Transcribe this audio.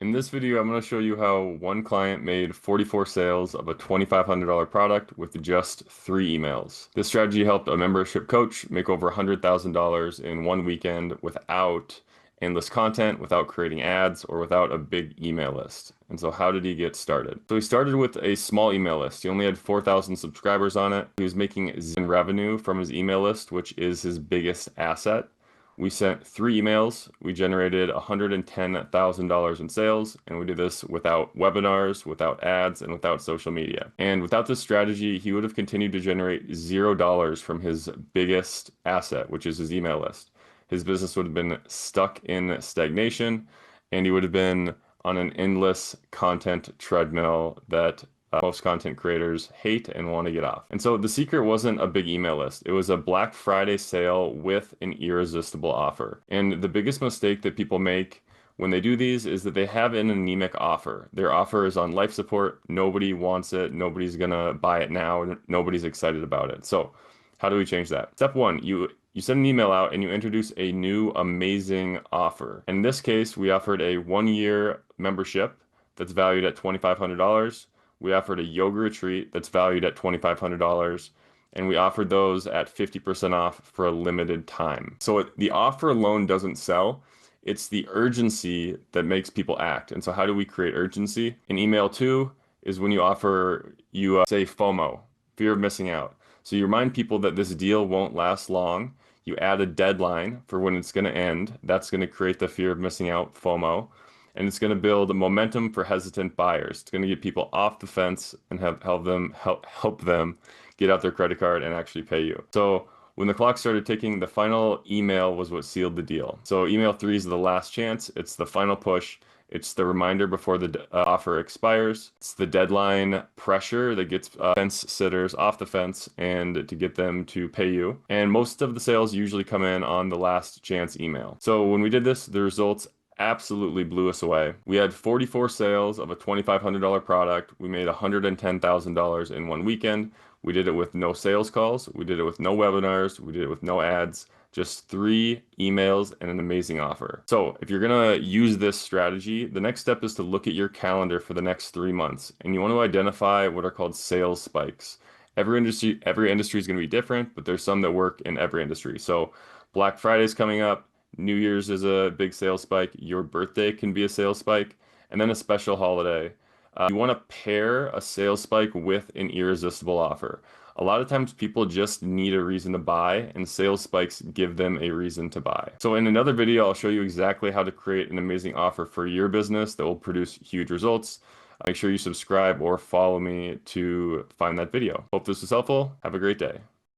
In this video, I'm going to show you how one client made 44 sales of a $2,500 product with just 3 emails. This strategy helped a membership coach make over $100,000 in one weekend without endless content, without creating ads, or without a big email list. And so how did he get started? So he started with a small email list. He only had 4,000 subscribers on it. He was making zero revenue from his email list, which is his biggest asset. We sent 3 emails. We generated $110,000 in sales, and we did this without webinars, without ads, and without social media. And without this strategy, he would have continued to generate $0 from his biggest asset, which is his email list. His business would have been stuck in stagnation, and he would have been on an endless content treadmill that most content creators hate and want to get off. And so the secret wasn't a big email list. It was a Black Friday sale with an irresistible offer. And the biggest mistake that people make when they do these is that they have an anemic offer. Their offer is on life support. Nobody wants it. Nobody's gonna buy it now. Nobody's excited about it. So how do we change that? Step one, you send an email out and you introduce a new amazing offer. In this case, we offered a 1-year membership that's valued at $2,500. We offered a yoga retreat that's valued at $2,500, and we offered those at 50% off for a limited time. So the offer alone doesn't sell. It's the urgency that makes people act. And so how do we create urgency? In email 2 is when you offer, you say FOMO, fear of missing out. So you remind people that this deal won't last long. You add a deadline for when it's going to end. That's going to create the fear of missing out, FOMO. And it's going to build momentum for hesitant buyers. It's going to get people off the fence and help them get out their credit card and actually pay you. So when the clock started ticking, the final email was what sealed the deal. So email 3 is the last chance. It's the final push. It's the reminder before the offer expires. It's the deadline pressure that gets fence sitters off the fence and to get them to pay you. And most of the sales usually come in on the last chance email. So when we did this, the results absolutely blew us away. We had 44 sales of a $2,500 product. We made $110,000 in one weekend. We did it with no sales calls. We did it with no webinars. We did it with no ads, just 3 emails and an amazing offer. So if you're going to use this strategy, the next step is to look at your calendar for the next 3 months. And you want to identify what are called sales spikes. Every industry is going to be different, but there's some that work in every industry. So Black Friday is coming up. New Year's is a big sales spike. Your birthday can be a sales spike, and then a special holiday. You want to pair a sales spike with an irresistible offer. A lot of times people just need a reason to buy, and sales spikes give them a reason to buy. So in another video, I'll show you exactly how to create an amazing offer for your business that will produce huge results. Make sure you subscribe or follow me to find that video. Hope this was helpful. Have a great day.